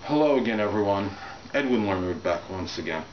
Hello again, everyone. Edwin Learnard back once again.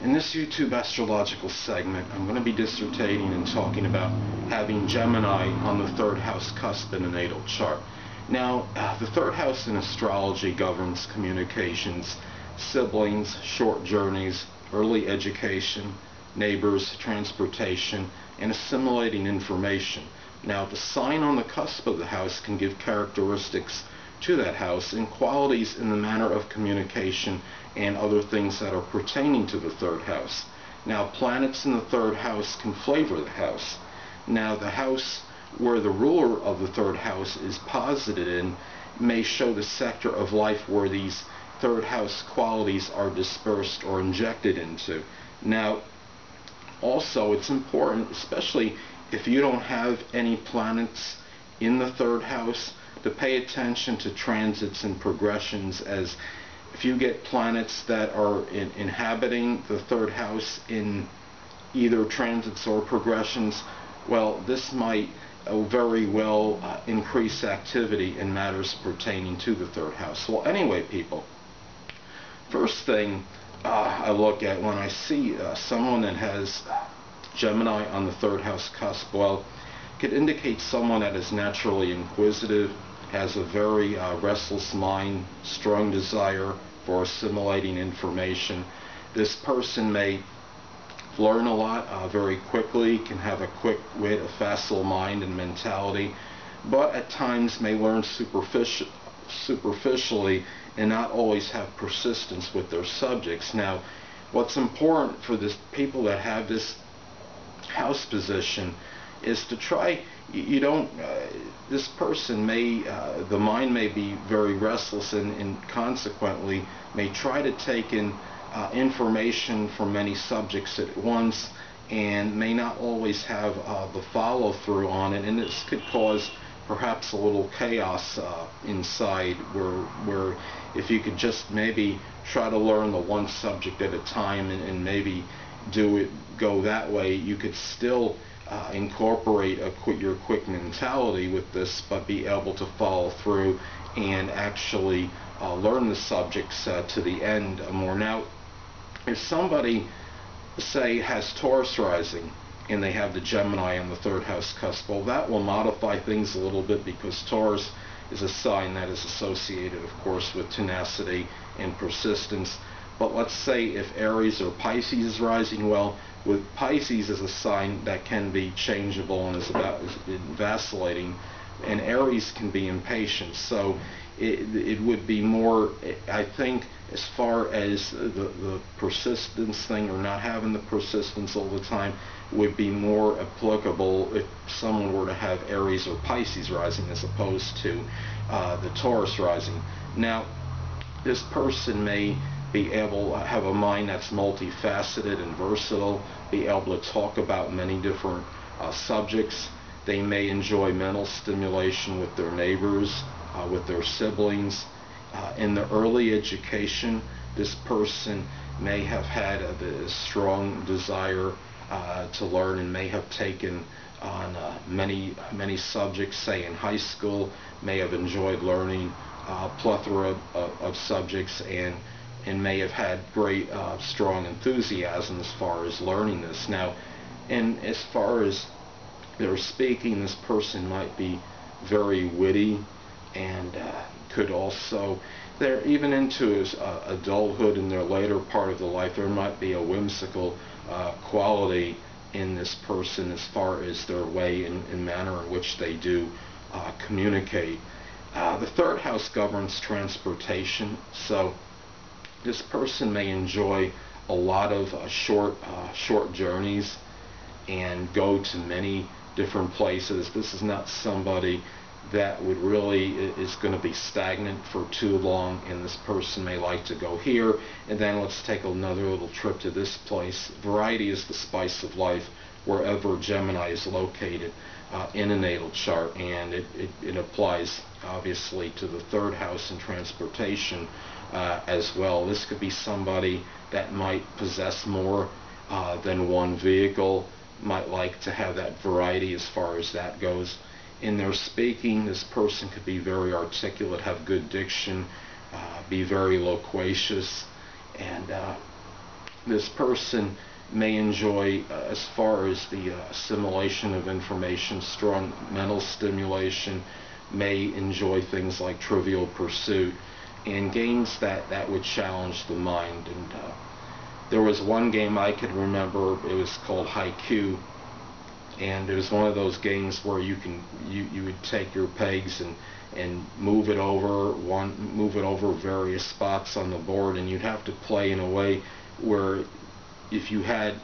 In this YouTube astrological segment, I'm going to be dissertating and talking about having Gemini on the third house cusp in a natal chart. Now, the third house in astrology governs communications, siblings, short journeys, early education, neighbors, transportation, and assimilating information. Now, the sign on the cusp of the house can give characteristics to that house and qualities in the manner of communication and other things that are pertaining to the third house. Now, planets in the third house can flavor the house. Now, the house where the ruler of the third house is posited in may show the sector of life where these third house qualities are dispersed or injected into. Now, also, it's important, especially if you don't have any planets in the third house, to pay attention to transits and progressions, as if you get planets that are inhabiting the third house in either transits or progressions, well, this might very well increase activity in matters pertaining to the third house. Well, anyway, people, first thing I look at when I see someone that has Gemini on the third house cusp, well, it could indicate someone that is naturally inquisitive, has a very restless mind, strong desire for assimilating information. This person may learn a lot very quickly, can have a quick wit, a facile mind and mentality, but at times may learn superficially and not always have persistence with their subjects. Now, what's important for this people that have this house position is to try, this person may, the mind may be very restless and consequently may try to take in information from many subjects at once and may not always have the follow-through on it, and this could cause perhaps a little chaos inside where if you could just maybe try to learn the one subject at a time and maybe go that way, you could still incorporate your quick mentality with this, but be able to follow through and actually learn the subjects to the end more. Now, if somebody, say, has Taurus rising and they have the Gemini on the third house cusp, well, that will modify things a little bit, because Taurus is a sign that is associated, of course, with tenacity and persistence. But let's say if Aries or Pisces is rising, well, with Pisces as a sign that can be changeable and is vacillating, and Aries can be impatient. So it would be more, I think, as far as the persistence thing, or not having the persistence all the time, would be more applicable if someone were to have Aries or Pisces rising as opposed to the Taurus rising. Now, this person may be able to have a mind that's multifaceted and versatile, be able to talk about many different subjects. They may enjoy mental stimulation with their neighbors, with their siblings. In the early education, this person may have had a strong desire to learn and may have taken on many subjects, say in high school, may have enjoyed learning a plethora of subjects, and may have had great strong enthusiasm as far as learning this. Now, and as far as their speaking, this person might be very witty, and could also, they're even into adulthood in their later part of the life, there might be a whimsical quality in this person as far as their way and manner in which they do communicate. The third house governs transportation, so this person may enjoy a lot of short journeys and go to many different places. This is not somebody that would really is going to be stagnant for too long, and this person may like to go here and then let's take another little trip to this place. Variety is the spice of life wherever Gemini is located in a natal chart, and it applies obviously to the third house and transportation as well. This could be somebody that might possess more than one vehicle, might like to have that variety as far as that goes. In their speaking, this person could be very articulate, have good diction, be very loquacious, and this person may enjoy, as far as the assimilation of information, strong mental stimulation, may enjoy things like Trivial Pursuit and games that would challenge the mind. And there was one game I could remember, it was called Haiku, and it was one of those games where you would take your pegs and move it over various spots on the board, and you'd have to play in a way where if you had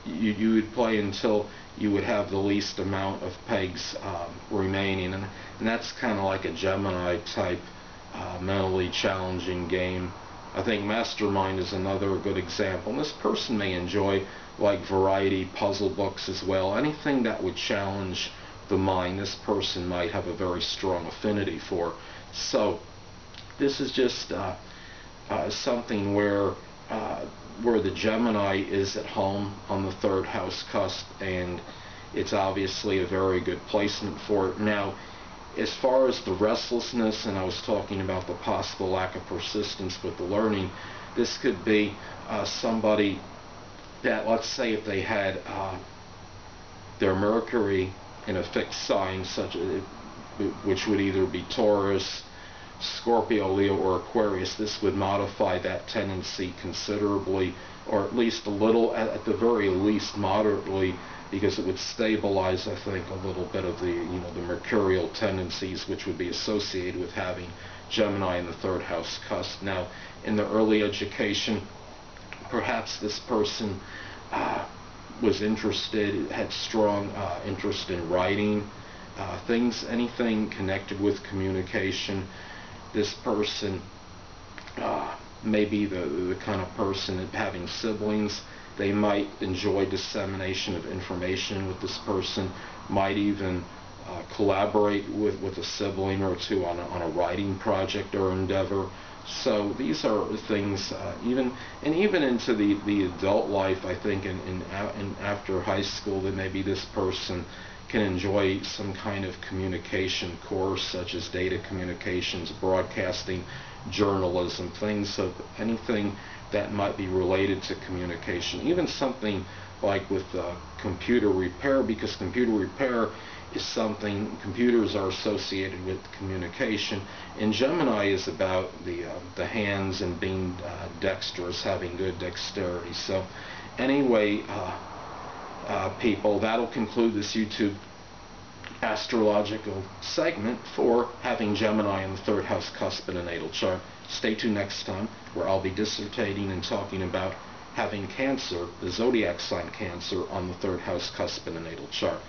you would play until you would have the least amount of pegs remaining, and that's kind of like a Gemini type mentally challenging game. I think Mastermind is another good example, and this person may enjoy like variety puzzle books as well. Anything that would challenge the mind, this person might have a very strong affinity for. So this is just something where the Gemini is at home on the third house cusp, and it's obviously a very good placement for it. Now, as far as the restlessness, and I was talking about the possible lack of persistence with the learning, this could be somebody that, let's say if they had their Mercury in a fixed sign, which would either be Taurus, Scorpio, Leo, or Aquarius, this would modify that tendency considerably, or at least a little, at the very least moderately, because it would stabilize, I think, a little bit of the the mercurial tendencies which would be associated with having Gemini in the third house cusp. Now, in the early education, perhaps this person was interested, had strong interest in writing, anything connected with communication. This person may be the kind of person that, having siblings, they might enjoy dissemination of information with this person, might even collaborate with a sibling or two on a writing project or endeavor. So these are things, even into the adult life, I think, in after high school, that maybe this person can enjoy some kind of communication course, such as data communications, broadcasting, journalism, anything that might be related to communication. Even something like with computer repair, because computer repair is something, computers are associated with communication, and Gemini is about the hands and being dexterous, having good dexterity. So anyway, people, that'll conclude this YouTube astrological segment for having Gemini in the third house cusp in a natal chart. Stay tuned next time, where I'll be dissertating and talking about having Cancer, the zodiac sign Cancer, on the third house cusp in a natal chart.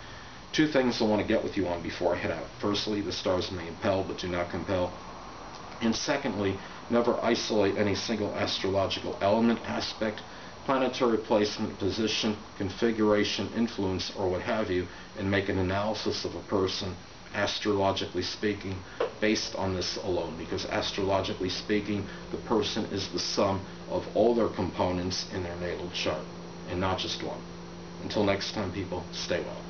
Two things I want to get with you on before I head out. Firstly, the stars may impel but do not compel. And secondly, never isolate any single astrological element, aspect, planetary placement, position, configuration, influence, or what have you, and make an analysis of a person, astrologically speaking, based on this alone. Because astrologically speaking, the person is the sum of all their components in their natal chart, and not just one. Until next time, people, stay well.